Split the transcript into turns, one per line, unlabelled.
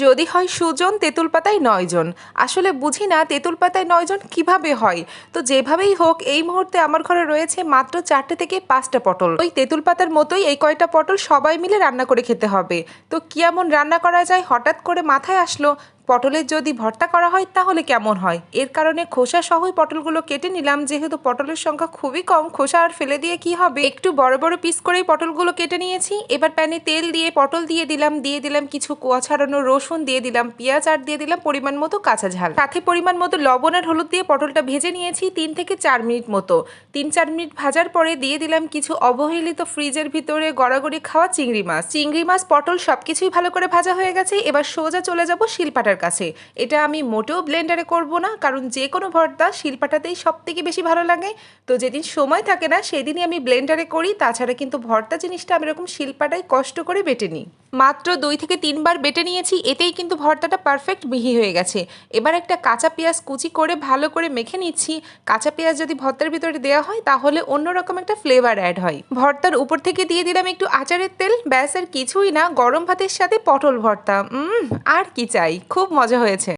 যদি হয় সুজন, তেঁতুল পাতায় ৯ জন। আসলে বুঝি না তেঁতুল পাতায় ৯ জন কিভাবে হয়। তো যেভাবেই হোক এই মুহূর্তে আমার ঘরে রয়েছে মাত্র 4টে থেকে 5টা পটল। ওই তেঁতুল পাতার মতোই এই কয়টা পটল সবাই মিলে রান্না করে খেতে হবে। তো কি এমন রান্না করা যায় হঠাৎ করে মাথায় আসলো, পটলের যদি ভর্তা করা হয় তাহলে কেমন হয়। এর কারণে খোসা সহই পটলগুলো কেটে নিলাম, যেহেতু পটলের সংখ্যা খুবই কম, খোসা আর ফেলে দিয়ে কি হবে। একটু বড় বড় পিস করেই পটলগুলো কেটে নিয়েছি। এবার প্যানে তেল দিয়ে পটল দিয়ে দিলাম কিছু কোয়া ছাড়ানো রসুন, দিয়ে দিলাম পেঁয়াজ, আর দিয়ে দিলাম পরিমাণ মতো কাঁচা ঝাল, সাথে পরিমাণ মতো লবণ আর হলুদ দিয়ে পটলটা ভেজে নিয়েছি 3 থেকে 4 মিনিট মতো। 3-4 মিনিট ভাজার পরে দিয়ে দিলাম কিছু অবহেলিত ফ্রিজের ভিতরে গড়াগড়ি খাওয়া চিংড়ি মাছ পটল সবকিছুই ভালো করে ভাজা হয়ে গেছে। এবার সোজা চলে যাব শিলপাটার কাছে। এটা আমি মোটেও ব্লেন্ডারে করব না, কারণ যে কোনো ভর্তা শিলপাটাতেই সব থেকে বেশি ভালো লাগে। তো যেদিন সময় থাকে না সেদিনই আমি ব্লেন্ডারে করি, তাছাড়া কিন্তু ভর্তা জিনিসটা আমি এরকম শিলপাটায় কষ্ট করে বেটে নিই। মাত্র 2 থেকে 3 বার বেটে নিয়েছি, এতেই কিন্তু ভর্তাটা পারফেক্ট মিহি হয়ে গেছে। এবার একটা কাঁচা পেঁয়াজ কুচি করে ভালো করে মেখে নিচ্ছি। কাঁচা পেঁয়াজ যদি ভর্তার ভিতরে দেওয়া হয় তাহলে অন্যরকম একটা ফ্লেভার অ্যাড হয়। ভর্তার উপর থেকে দিয়ে দিলাম একটু আচারের তেল, ব্যাস আর কিছুই না। গরম ভাতের সাথে পটল ভর্তা, আর কি চাই। খুব মজা হয়েছে।